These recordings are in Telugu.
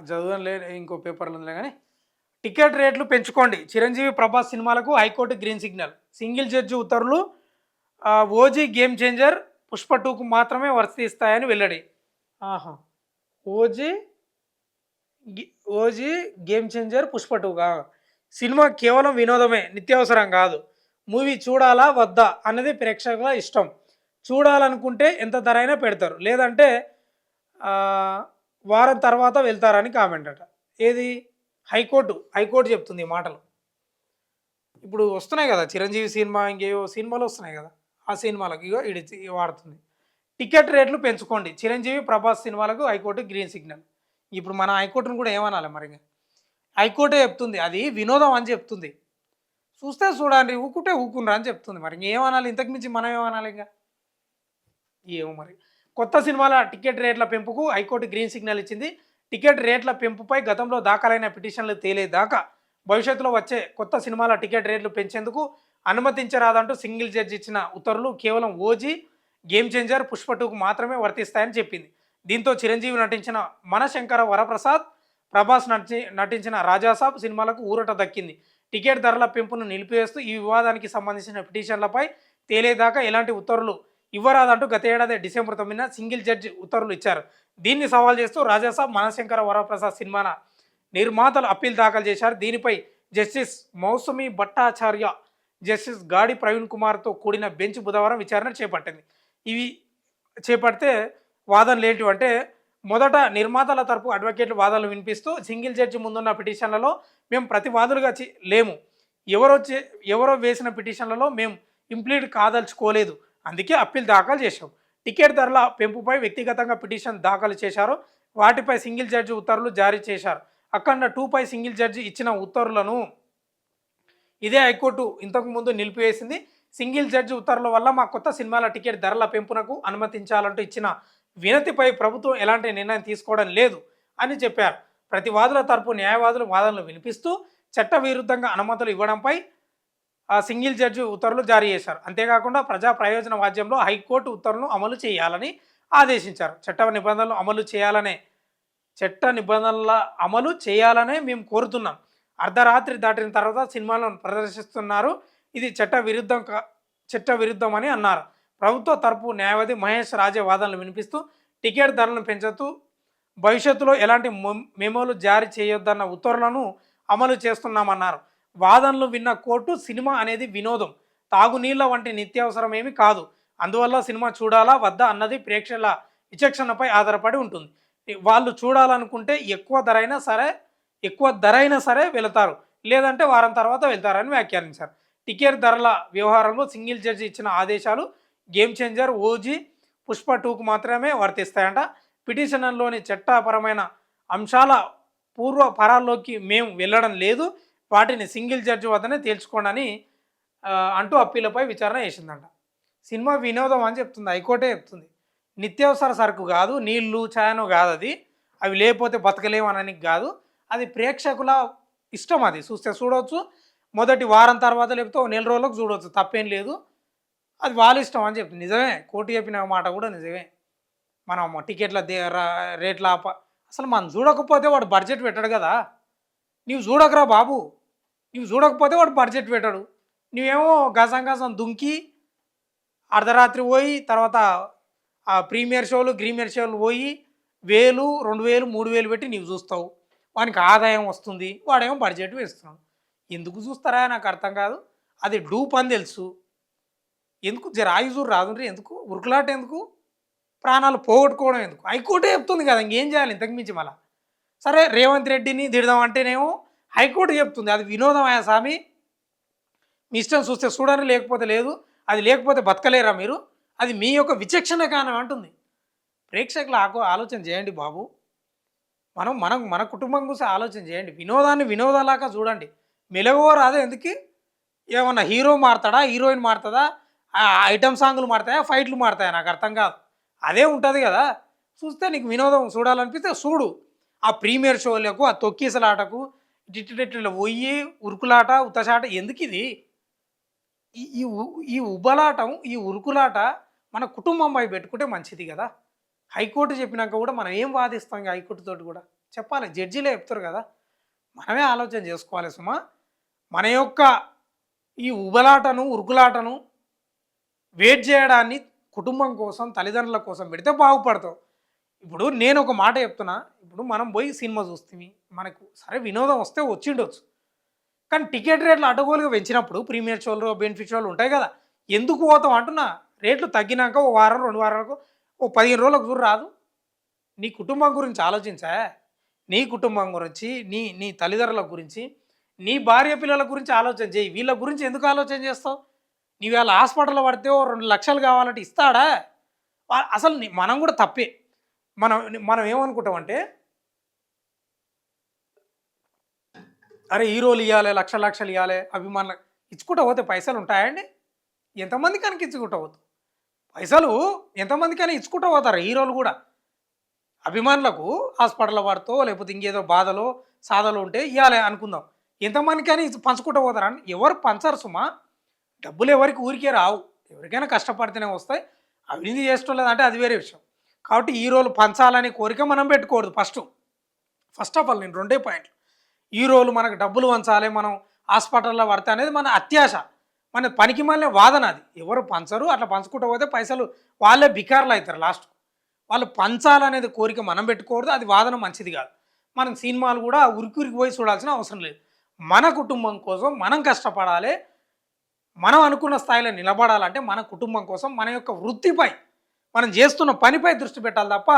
చదవనులే ఇంకో పేపర్‌లో ఉందిలే గానీ. టికెట్ రేట్లు పెంచుకోండి. చిరంజీవి, ప్రభాస్ సినిమాలకు high court green signal. Single judge ఉత్తర్వులు 'ఓజీ గేమ్ చేంజర్', 'పుష్ప 2'కు మాత్రమే వర్తిస్తాయని వెల్లడి. ఆహా! 'ఓజీ' గి 'ఓజీ గేమ్ చేంజర్', 'పుష్ప 2'గా? సినిమా కేవలం వినోదమే, నిత్యావసరం కాదు. మూవీ చూడాలా? వద్దా? అన్నది ప్రేక్షకుల ఇష్టం. చూడాలనుకుంటే ఎంత ధరైనా పెడతారు. లేదంటే ఆహ్, వారం తర్వాత వెళ్తారని కామెంట్ అట. ఏది? హైకోర్టు చెప్తుంది ఈ మాటలు. ఇప్పుడు వస్తున్నాయి కదా! 'చిరంజీవి' సినిమా ఇంకేవో సినిమాలు వస్తున్నాయి కదా! ఆ సినిమాలకి ఇగో వాడుతుంది. టికెట్ రేట్లు పెంచుకోండి. 'చిరంజీవి', 'ప్రభాస్' సినిమాలకు హైకోర్టు గ్రీన్ సిగ్నల్. ఇప్పుడు మన హైకోర్టుని కూడా ఏమనాలి మరింగ? హైకోర్టే చెప్తుంది. అది వినోదం అని చెప్తుంది. చూస్తే చూడండి, ఊకుంటే ఊకునరా అని చెప్తుంది. మరి ఇంకేమనాలి? ఇంతకు మించి మనం ఏమనాలి ఇంగ? ఏమో మరి. కొత్త సినిమాల టికెట్ రేట్ల పెంపుకు హైకోర్టు గ్రీన్ సిగ్నల్ ఇచ్చింది. టికెట్ రేట్ల పెంపుపై గతంలో దాఖలైన పిటిషన్లు తేలేదాకా భవిష్యత్తులో వచ్చే కొత్త సినిమాల టికెట్ రేట్లు పెంచేందుకు అనుమతించరాదంటూ సింగిల్ జడ్జి ఇచ్చిన ఉత్తర్వులు కేవలం 'ఓజీ గేమ్ చేంజర్', 'పుష్ప 2'కు మాత్రమే వర్తిస్తాయని చెప్పింది. దీంతో చిరంజీవి నటించిన 'మనశంకర వరప్రసాద్', ప్రభాస్ నటించిన 'రాజాసాబ్' సినిమాలకు ఊరట దక్కింది. టికెట్ ధరల పెంపును నిలిపివేస్తూ ఈ వివాదానికి సంబంధించిన పిటిషన్లపై తేలేదాకా ఎలాంటి ఉత్తర్వులు ఇవ్వరాదంటూ గత ఏడాది డిసెంబర్ 9న సింగిల్ జడ్జి ఉత్తర్వులు ఇచ్చారు. దీన్ని సవాల్ చేస్తూ 'రాజాసాబ్', 'మనశంకర వరప్రసాద్' సినిమాల నిర్మాతలు అప్పీల్ దాఖలు చేశారు. దీనిపై జస్టిస్ మౌసుమి భట్టాచార్య, జస్టిస్ గాడి ప్రవీణ్ కుమార్తో కూడిన బెంచ్ బుధవారం విచారణ చేపట్టింది. ఇవి చేపడితే వాదనలు ఏంటివంటే, మొదట నిర్మాతల తరపు అడ్వకేట్లు వాదనలు వినిపిస్తూ సింగిల్ జడ్జి ముందున్న పిటిషన్లలో మేము ప్రతివాదులుగా లేము. ఎవరో వేసిన పిటిషన్లలో మేము ఇంప్లీడ్ కాదలుచుకోలేదు. అందుకే అప్పీల్ దాఖలు చేశాం. టికెట్ ధరల పెంపుపై వ్యక్తిగతంగా పిటిషన్ దాఖలు చేశారు. వాటిపై సింగిల్ జడ్జి ఉత్తర్వులు జారీ చేశారు. అఖండ 2పై సింగిల్ జడ్జి ఇచ్చిన ఉత్తర్వులను ఇదే హైకోర్టు ఇంతకు ముందు నిలిపివేసింది. సింగిల్ జడ్జి ఉత్తర్వుల వల్ల మా కొత్త సినిమాల టికెట్ ధరల పెంపునకు అనుమతించాలంటూ ఇచ్చిన వినతిపై ప్రభుత్వం ఎలాంటి నిర్ణయం తీసుకోవడం లేదు అని చెప్పారు. ప్రతివాదుల తరపు న్యాయవాదులు వాదనలు వినిపిస్తూ చట్టవిరుద్ధంగా అనుమతులు ఇవ్వడంపై సింగిల్ జడ్జి ఉత్తర్వులు జారీ చేశారు. అంతేకాకుండా ప్రజా ప్రయోజన వాద్యంలో హైకోర్టు ఉత్తర్వులను అమలు చేయాలని ఆదేశించారు. చట్ట నిబంధనల అమలు చేయాలనే మేము కోరుతున్నాం. అర్ధరాత్రి దాటిన తర్వాత సినిమాలను ప్రదర్శిస్తున్నారు. ఇది చట్టవిరుద్ధమని అన్నారు. ప్రభుత్వ తరపు న్యాయవాది మహేష్ రాజే వాదనలు వినిపిస్తూ టికెట్ ధరలను పెంచుతూ భవిష్యత్తులో ఎలాంటి మెమోలు జారీ చేయొద్దన్న ఉత్తర్వులను అమలు చేస్తున్నామన్నారు. వాదనలు విన్న కోర్టు సినిమా అనేది వినోదం, తాగునీళ్ల వంటి నిత్యావసరం ఏమీ కాదు. అందువల్ల సినిమా చూడాలా వద్దా అన్నది ప్రేక్షకుల విచక్షణపై ఆధారపడి ఉంటుంది. వాళ్ళు చూడాలనుకుంటే ఎక్కువ ధరైనా సరే వెళతారు, లేదంటే వారం తర్వాత వెళ్తారని వ్యాఖ్యానించారు. టికెట్ ధరల వ్యవహారంలో సింగిల్ జడ్జి ఇచ్చిన ఆదేశాలు గేమ్ చేంజర్, 'ఓజీ', 'పుష్ప 2'కు మాత్రమే వర్తిస్తాయంట. పిటిషన్లోని చట్టపరమైన అంశాల పూర్వపరాల్లోకి మేము వెళ్ళడం లేదు. వాటిని సింగిల్ జడ్జి వద్దనే తేల్చుకోండి అంటూ అప్పీలపై విచారణ చేసిందంట. సినిమా వినోదం అని చెప్తుంది, హైకోర్టే చెప్తుంది. నిత్యావసర సరుకు కాదు, నీళ్లు చాయను కాదు. అవి లేకపోతే బతకలేము అనడానికి కాదు. అది ప్రేక్షకుల ఇష్టం. అది చూస్తే చూడవచ్చు, మొదటి వారం తర్వాత లేకపోతే నెల రోజులకు చూడవచ్చు, తప్పేం లేదు. అది వాళ్ళ ఇష్టం అని చెప్తుంది. నిజమే, కోర్టు చెప్పిన మాట కూడా నిజమే. మనం టికెట్ల రేట్ల అసలు మనం చూడకపోతే వాడు బడ్జెట్ పెట్టాడు కదా. నీవు చూడకరా బాబు, నీవు చూడకపోతే వాడు బడ్జెట్ పెట్టాడు. నువ్వేమో గసం దుంకి అర్ధరాత్రి పోయి తర్వాత ఆ ప్రీమియర్ షోలు గ్రీమియర్ షోలు పోయి 1000, 2000, 3000 పెట్టి నీవు చూస్తావు. వానికి ఆదాయం వస్తుంది, వాడేమో బడ్జెట్ వేస్తున్నాడు. ఎందుకు చూస్తారా నాకు అర్థం కాదు. అది డూప్ అని తెలుసు. ఎందుకు జరాయుజు రాదు, ఎందుకు ఉరుకులాట, ఎందుకు ప్రాణాలు పోగొట్టుకోవడం ఎందుకు? హైకోర్టే చెప్తుంది కదా, ఇంకేం చేయాలి ఇంతకు మించి. మళ్ళా సరే రేవంత్ రెడ్డిని తిడదామంటేనేమో హైకోర్టు చెప్తుంది అది వినోదమయ్యా స్వామి, మీ ఇష్టం, చూస్తే చూడండి లేకపోతే లేదు, అది లేకపోతే బతకలేరా మీరు, అది మీ యొక్క విచక్షణ కారణం అంటుంది. ప్రేక్షకులు ఆలోచన చేయండి బాబు. మన కుటుంబం కోసం ఆలోచన చేయండి. వినోదాన్ని వినోదాలాగా చూడండి. మెలగో రాదా ఎందుకు? ఏమన్నా హీరో మారుతాడా, హీరోయిన్ మారుతుందా, ఐటమ్ సాంగులు మారుతాయా, ఫైట్లు మారుతాయా? నాకు అర్థం కాదు. అదే ఉంటుంది కదా. చూస్తే నీకు వినోదం చూడాలనిపిస్తే చూడు. ఆ ప్రీమియర్ షోలకు, ఆ తొక్కీసలాటకు, ఇట్లా పోయి ఉరుకులాట ఉత్తసాట ఎందుకు? ఇది ఈ ఉబ్బలాటం, ఈ ఉరుకులాట మన కుటుంబంపై పెట్టుకుంటే మంచిది కదా. హైకోర్టు చెప్పినాక కూడా మనం ఏం వాదిస్తాం హైకోర్టుతోటి కూడా? చెప్పాలి, జడ్జీలే చెప్తారు కదా. మనమే ఆలోచన చేసుకోవాలి సుమా. మన యొక్క ఈ ఉబలాటను, ఉరుకులాటను వెయిట్ చేయడాన్ని కుటుంబం కోసం, తల్లిదండ్రుల కోసం పెడితే బాగుపడతావు. ఇప్పుడు నేను ఒక మాట చెప్తున్నా, ఇప్పుడు మనం పోయి సినిమా చూస్తుంది, మనకు సరే వినోదం వస్తే వచ్చిండొచ్చు. కానీ టికెట్ రేట్లు అడ్డగోలుగా పెంచినప్పుడు ప్రీమియర్ షోలు, బెనిఫిట్ షోలు ఉంటాయి కదా, ఎందుకు పోతాం అంటున్నా. రేట్లు తగ్గినాక ఓ వారం, 2 వారాలకు, ఓ 15 రోజులకు చూడు రాదు. నీ కుటుంబం గురించి ఆలోచించా. నీ కుటుంబం గురించి, నీ నీ తల్లిదండ్రుల గురించి, నీ భార్య పిల్లల గురించి ఆలోచన చేయి. వీళ్ళ గురించి ఎందుకు ఆలోచన చేస్తావు? నీవు ఇవాళ హాస్పిటల్‌లో పడితే ఓ 2,00,000 కావాలంటే ఇస్తాడా? అసలు మనం కూడా తప్పే. మనం మనం ఏమనుకుంటామంటే, అరే హీరోలు ఇయ్యాలి, లక్షలు లక్షలు ఇయ్యాలి, అభిమానులకు ఇచ్చుకుంటూ పోతే పైసలు ఉంటాయండి? ఎంతమందికని ఇచ్చుకుంటూ పోతావు? పైసలు ఎంతమందికని ఇచ్చుకుంటూ పోతారు హీరోలు కూడా. అభిమానులకు హాస్పిటల్లో పడుతో లేకపోతే ఇంకేదో బాధలో సాధలో ఉంటే ఇవ్వాలి అనుకుందాం. ఎంతమందికని పంచుకుంటూ పోతారని ఎవరు పంచరు సుమా. డబ్బులు ఎవరికి ఊరికే రావు, ఎవరికైనా కష్టపడితేనే వస్తాయి. అవినీతి చేస్తలేదంటే అది వేరే విషయం. కాబట్టి హీరోలు పంచాలనే కోరిక మనం పెట్టుకోవద్దు. ఫస్ట్ ఆఫ్ ఆల్ నేను రెండే పాయింట్లు. హీరోలు మనకు డబ్బులు పంచాలి, మనం హాస్పిటల్లో పడితే అనేది మన అత్యాశ, మన పనికి మళ్ళీ వాదన. అది ఎవరు పంచరు. అట్లా పంచుకుంటూ పోతే పైసలు వాళ్ళే బికార్లు అవుతారు లాస్ట్. వాళ్ళు పంచాలనేది కోరిక మనం పెట్టుకోవద్దు, అది వాదన మంచిది కాదు. మనం సినిమాలు కూడా ఉరికి పోయి చూడాల్సిన అవసరం లేదు. మన కుటుంబం కోసం మనం కష్టపడాలి. మనం అనుకున్న స్థాయిలో నిలబడాలంటే మన కుటుంబం కోసం, మన యొక్క వృత్తిపై, మనం చేస్తున్న పనిపై దృష్టి పెట్టాలి తప్ప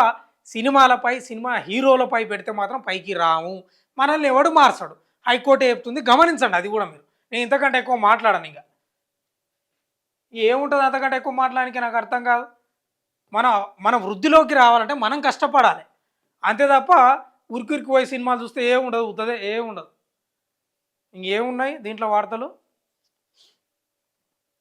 సినిమాలపై, సినిమా హీరోలపై పెడితే మాత్రం పైకి రాము. మనల్ని ఎవడు మార్చడు. హైకోర్టు చెప్తుంది, గమనించండి. అది కూడా మీరు, నేను ఇంతకంటే ఎక్కువ మాట్లాడను. ఇంకా ఏముంటుంది అంతకంటే ఎక్కువ మాట్లాడానికి? నాకు అర్థం కాదు. మన మన వృద్ధిలోకి రావాలంటే మనం కష్టపడాలి, అంతే తప్ప ఉరికి పోయి సినిమాలు చూస్తే ఏముండదు, అవుతుంది ఏముండదు. ఇంకేమున్నాయి దీంట్లో వార్తలు?